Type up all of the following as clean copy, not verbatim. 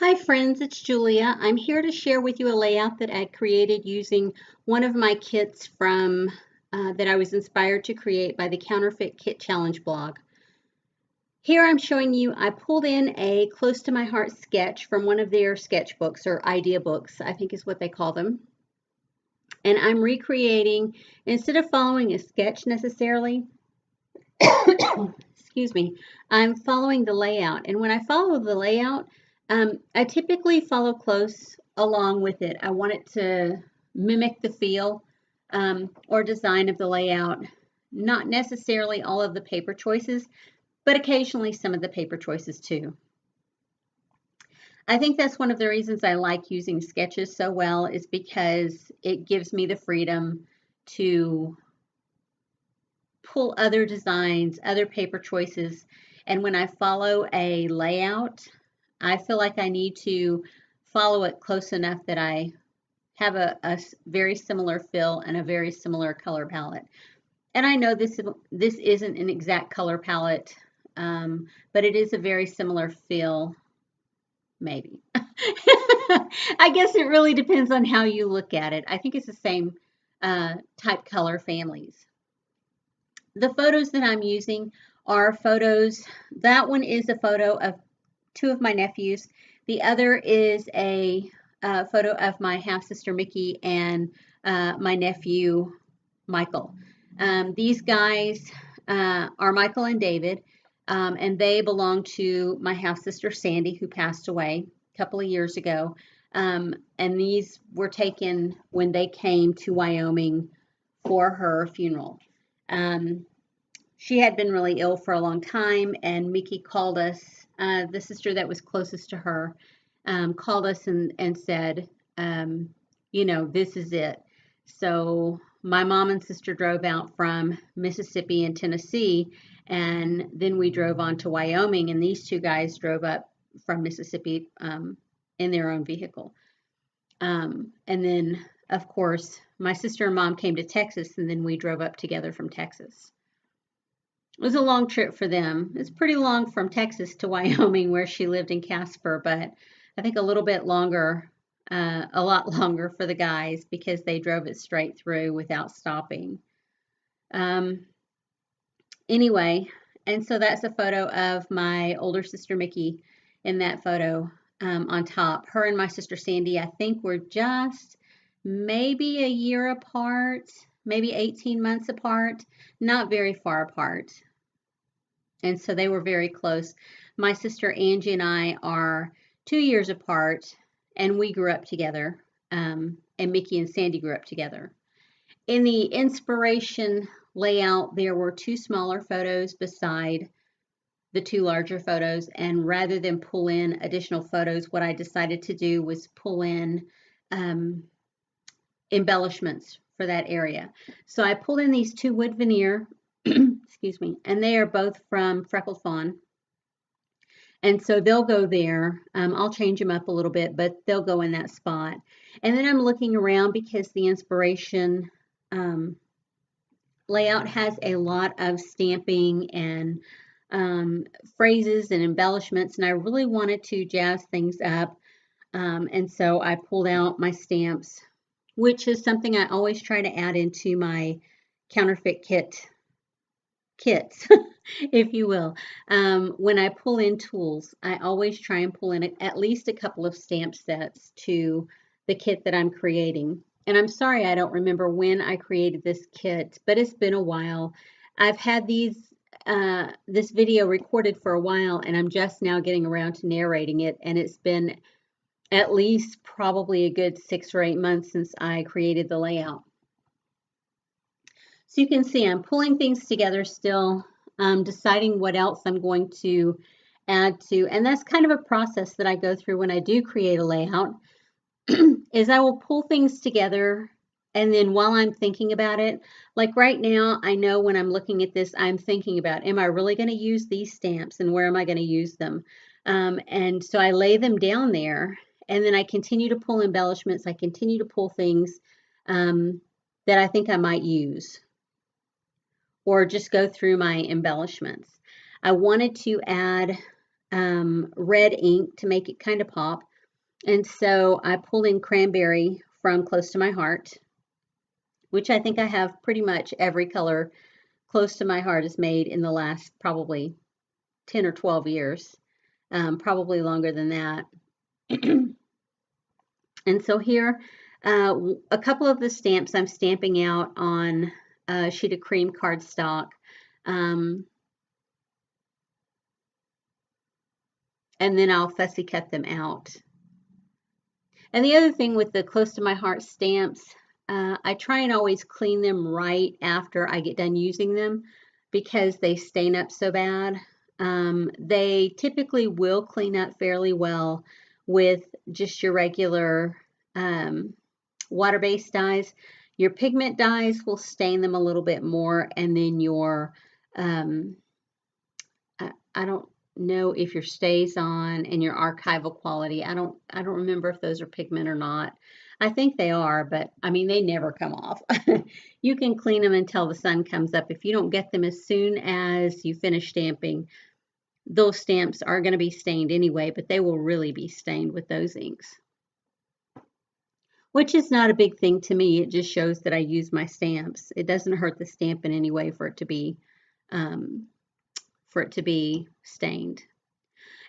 Hi friends, it's Julia. I'm here to share with you a layout that I created using one of my kits from that I was inspired to create by the Counterfeit Kit Challenge blog. Here I'm showing you I pulled in a close to my heart sketch from one of their sketchbooks or idea books, I think is what they call them. And I'm recreating, instead of following a sketch necessarily, excuse me, I'm following the layout. And when I follow the layout, I typically follow close along with it. I want it to mimic the feel or design of the layout, not necessarily all of the paper choices, but occasionally some of the paper choices too. I think that's one of the reasons I like using sketches so well, is because it gives me the freedom to pull other designs, other paper choices. And when I follow a layout, I feel like I need to follow it close enough that I have a very similar feel and a very similar color palette. And I know this isn't an exact color palette, but it is a very similar feel, maybe. I guess it really depends on how you look at it. I think it's the same type color families. The photos that I'm using are photos. That one is a photo of two of my nephews. The other is a photo of my half sister Mickey and my nephew Michael. These guys are Michael and David, and they belong to my half sister Sandy, who passed away a couple of years ago. And these were taken when they came to Wyoming for her funeral. She had been really ill for a long time, and Mickey called us, the sister that was closest to her, called us and said, this is it. So my mom and sister drove out from Mississippi and Tennessee, and then we drove on to Wyoming, and these two guys drove up from Mississippi in their own vehicle. And then, of course, my sister and mom came to Texas, and then we drove up together from Texas. It was a long trip for them. It's pretty long from Texas to Wyoming, where she lived in Casper, but I think a little bit longer, a lot longer for the guys, because they drove it straight through without stopping. Anyway, and so that's a photo of my older sister Mickey in that photo on top. Her and my sister Sandy, I think, were just maybe a year apart, maybe 18 months apart, not very far apart. And so they were very close. My sister Angie and I are 2 years apart, and we grew up together. And Mickey and Sandy grew up together. In the inspiration layout, there were two smaller photos beside the two larger photos. And rather than pull in additional photos, what I decided to do was pull in embellishments for that area. So I pulled in these two wood veneer, excuse me, and they are both from Freckled Fawn. And so they'll go there. I'll change them up a little bit, but they'll go in that spot. And then I'm looking around because the inspiration layout has a lot of stamping and phrases and embellishments, and I really wanted to jazz things up. And so I pulled out my stamps, which is something I always try to add into my counterfeit kits, if you will. When I pull in tools, I always try and pull in at least a couple of stamp sets to the kit that I'm creating. And I'm sorry I don't remember when I created this kit, but it's been a while. I've had this video recorded for a while, and I'm just now getting around to narrating it, and it's been at least probably a good 6 or 8 months since I created the layout. So you can see I'm pulling things together still, deciding what else I'm going to add to, and that's kind of a process that I go through when I do create a layout, is I will pull things together, and then while I'm thinking about it, like right now, I know when I'm looking at this, I'm thinking about, am I really going to use these stamps, and where am I going to use them? And so I lay them down there, and then I continue to pull embellishments. I continue to pull things that I think I might use, or just go through my embellishments. I wanted to add red ink to make it kind of pop. And so I pulled in Cranberry from Close to My Heart, which I think I have pretty much every color Close to My Heart is made in the last probably 10 or 12 years, probably longer than that. And so here, a couple of the stamps I'm stamping out on a sheet of cream cardstock. And then I'll fussy cut them out. And the other thing with the Close to My Heart stamps, I try and always clean them right after I get done using them because they stain up so bad. They typically will clean up fairly well with just your regular water-based dyes. Your pigment dyes will stain them a little bit more, and then your I don't know if your StazOn and your archival quality, I don't remember if those are pigment or not. I think they are, but I mean they never come off. You can clean them until the sun comes up. If you don't get them as soon as you finish stamping, those stamps are going to be stained anyway, but they will really be stained with those inks. Which is not a big thing to me. It just shows that I use my stamps. It doesn't hurt the stamp in any way for it to be stained.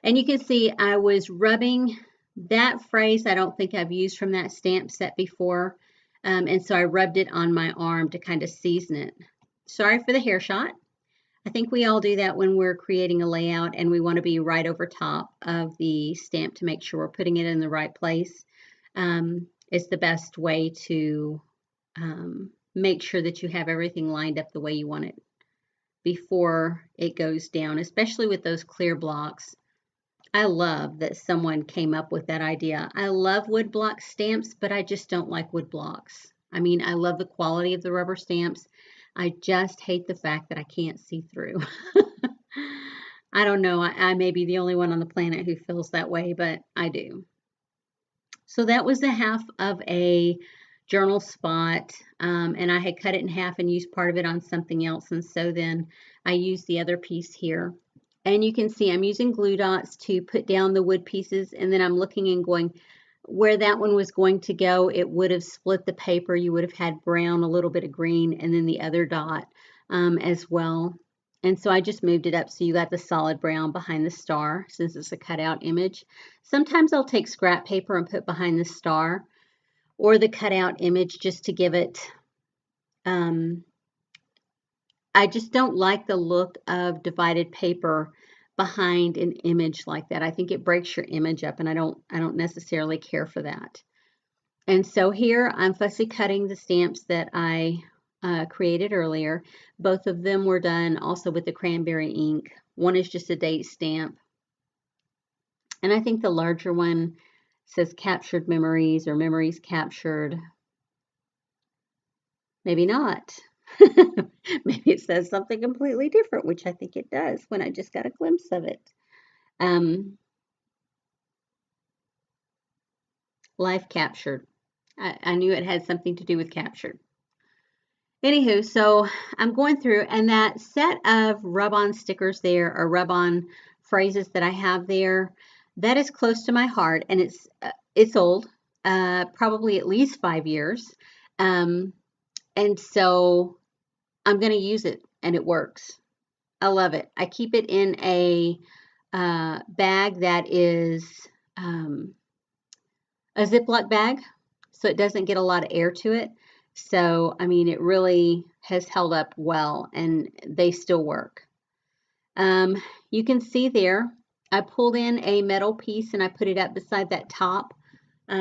And you can see I was rubbing that phrase. I don't think I've used from that stamp set before. And so I rubbed it on my arm to kind of season it. Sorry for the hair shot. I think we all do that when we're creating a layout and we want to be right over top of the stamp to make sure we're putting it in the right place. It's the best way to make sure that you have everything lined up the way you want it before it goes down, especially with those clear blocks. I love that someone came up with that idea. I love wood block stamps, but I just don't like wood blocks. I mean, I love the quality of the rubber stamps. I just hate the fact that I can't see through. I don't know. I may be the only one on the planet who feels that way, but I do. So that was the half of a journal spot, and I had cut it in half and used part of it on something else, and so then I used the other piece here. And you can see I'm using glue dots to put down the wood pieces, and then I'm looking and going where that one was going to go. It would have split the paper. You would have had brown, a little bit of green, and then the other dot as well. And so I just moved it up so you got the solid brown behind the star since it's a cutout image. Sometimes I'll take scrap paper and put behind the star or the cutout image just to give it, I just don't like the look of divided paper behind an image like that. I think it breaks your image up, and I don't necessarily care for that. And so here I'm fussy cutting the stamps that I created earlier. Both of them were done also with the cranberry ink. One is just a date stamp. And I think the larger one says captured memories or memories captured. Maybe not. Maybe it says something completely different, which I think it does when I just got a glimpse of it. Life captured. I knew it had something to do with captured. Anywho, so I'm going through, and that set of rub-on stickers there, or rub-on phrases that I have there, that is close to my heart, and it's old, probably at least 5 years, and so I'm going to use it, and it works. I love it. I keep it in a bag that is a Ziploc bag, so it doesn't get a lot of air to it. So, I mean, it really has held up well, and they still work. You can see there, I pulled in a metal piece and I put it up beside that top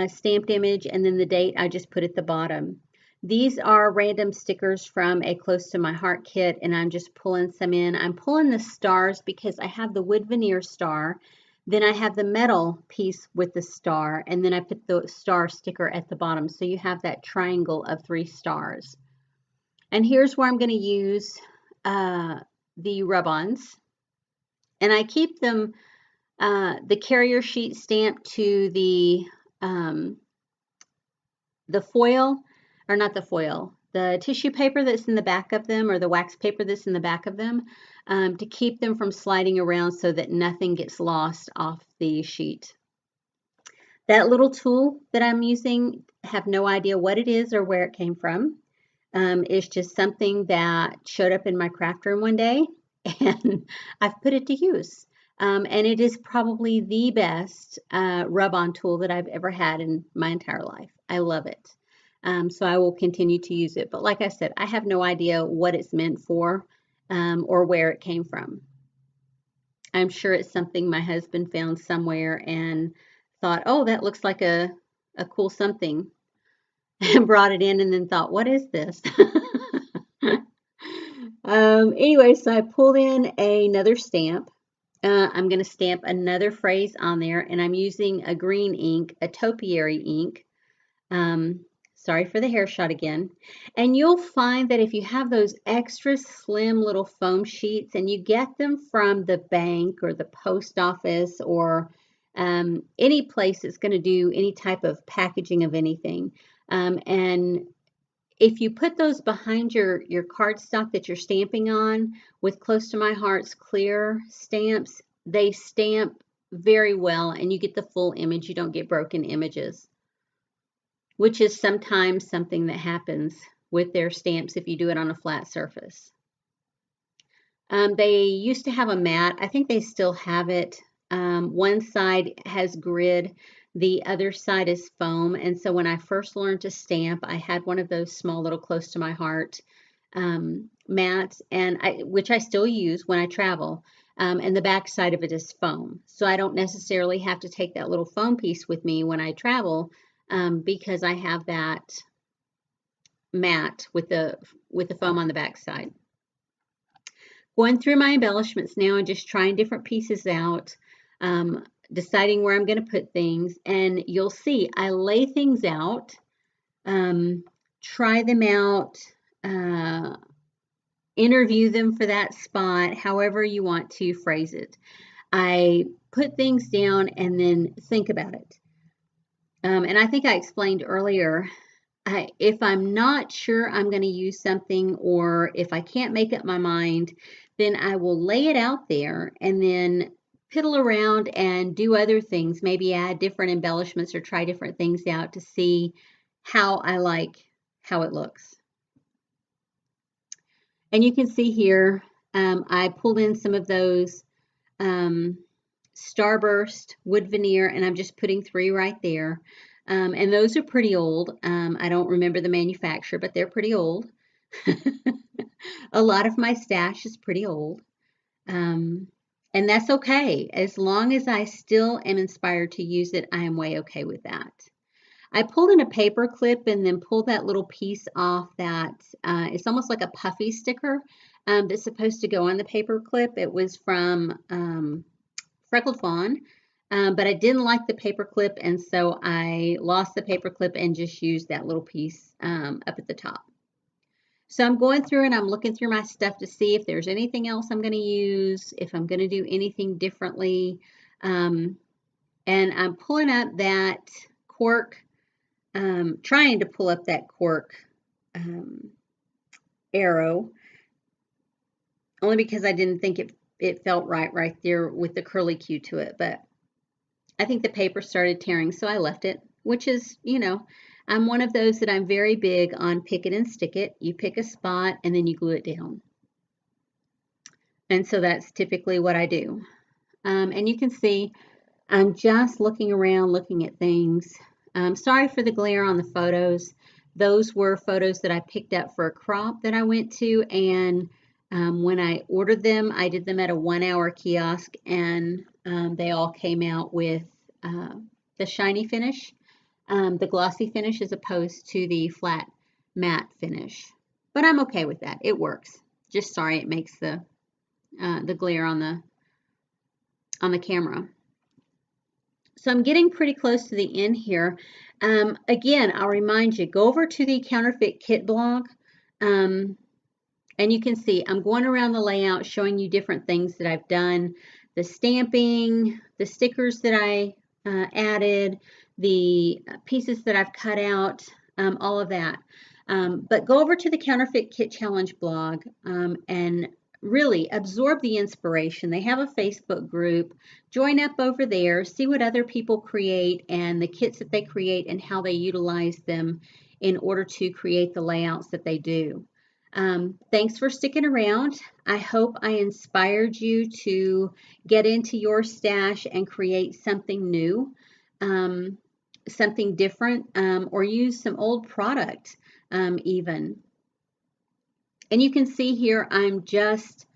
stamped image, and then the date I just put at the bottom. These are random stickers from a Close to My Heart kit, and I'm just pulling some in. I'm pulling the stars because I have the wood veneer star, then I have the metal piece with the star, and then I put the star sticker at the bottom. So you have that triangle of 3 stars. And here's where I'm going to use the rub-ons. And I keep them, the carrier sheet stamped to the foil, or not the foil, the tissue paper that's in the back of them, or the wax paper that's in the back of them, to keep them from sliding around so that nothing gets lost off the sheet. That little tool that I'm using, have no idea what it is or where it came from. It's just something that showed up in my craft room one day, and I've put it to use. And it is probably the best rub-on tool that I've ever had in my entire life. I love it. So I will continue to use it. But like I said, I have no idea what it's meant for or where it came from. I'm sure it's something my husband found somewhere and thought, oh, that looks like a cool something, and brought it in and then thought, what is this? Anyway, so I pulled in another stamp. I'm going to stamp another phrase on there, and I'm using a green ink, a topiary ink. Sorry for the hair shot again. And you'll find that if you have those extra slim little foam sheets and you get them from the bank or the post office or any place that's going to do any type of packaging of anything, and if you put those behind your cardstock that you're stamping on with Close to My Heart's clear stamps, they stamp very well and you get the full image. You don't get broken images, which is sometimes something that happens with their stamps if you do it on a flat surface. They used to have a mat. I think they still have it. One side has grid, the other side is foam. And so when I first learned to stamp, I had one of those small little Close to My Heart mats, and which I still use when I travel. And the back side of it is foam. So I don't necessarily have to take that little foam piece with me when I travel because I have that mat with the foam on the back side. Going through my embellishments now and just trying different pieces out, deciding where I'm going to put things, and you'll see I lay things out, try them out, interview them for that spot, however you want to phrase it. I put things down and then think about it. And I think I explained earlier, if I'm not sure I'm going to use something, or if I can't make up my mind, then I will lay it out there and then piddle around and do other things, maybe add different embellishments or try different things out to see how I like how it looks. And you can see here, I pulled in some of those Starburst wood veneer, and I'm just putting 3 right there. And those are pretty old. I don't remember the manufacturer, but they're pretty old. A lot of my stash is pretty old. And that's okay. As long as I still am inspired to use it, I am way okay with that. I pulled in a paper clip and then pulled that little piece off that, it's almost like a puffy sticker that's supposed to go on the paper clip. It was from Freckled Fawn, but I didn't like the paper clip, and so I lost the paper clip and just used that little piece up at the top. So I'm going through and I'm looking through my stuff to see if there's anything else I'm going to use, if I'm going to do anything differently. And I'm pulling up that cork, trying to pull up that cork arrow, only because I didn't think it felt right there with the curly Q to it. But I think the paper started tearing, so I left it, which is, you know, I'm one of those that I'm very big on pick it and stick it. You pick a spot and then you glue it down. And so that's typically what I do. And you can see I'm just looking around, looking at things. Sorry for the glare on the photos. Those were photos that I picked up for a crop that I went to, and when I ordered them, I did them at a 1-hour kiosk, and they all came out with the shiny finish, the glossy finish, as opposed to the flat matte finish. But I'm okay with that. It works. Just sorry it makes the glare on the camera. So I'm getting pretty close to the end here. Again, I'll remind you, go over to the Counterfeit Kit blog, and you can see I'm going around the layout showing you different things that I've done, the stamping, the stickers that I added, the pieces that I've cut out, all of that. But go over to the Counterfeit Kit Challenge blog and really absorb the inspiration. They have a Facebook group. Join up over there, see what other people create and the kits that they create and how they utilize them in order to create the layouts that they do. Thanks for sticking around. I hope I inspired you to get into your stash and create something new, something different, or use some old product even. And you can see here I'm just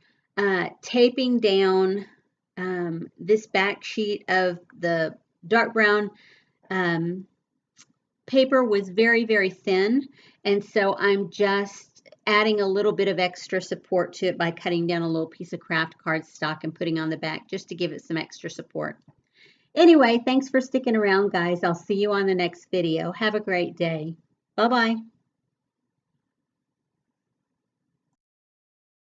taping down this back sheet of the dark brown paper was very, very thin. And so I'm just adding a little bit of extra support to it by cutting down a little piece of craft cardstock and putting on the back just to give it some extra support. Anyway, thanks for sticking around, guys. I'll see you on the next video. Have a great day. Bye-bye.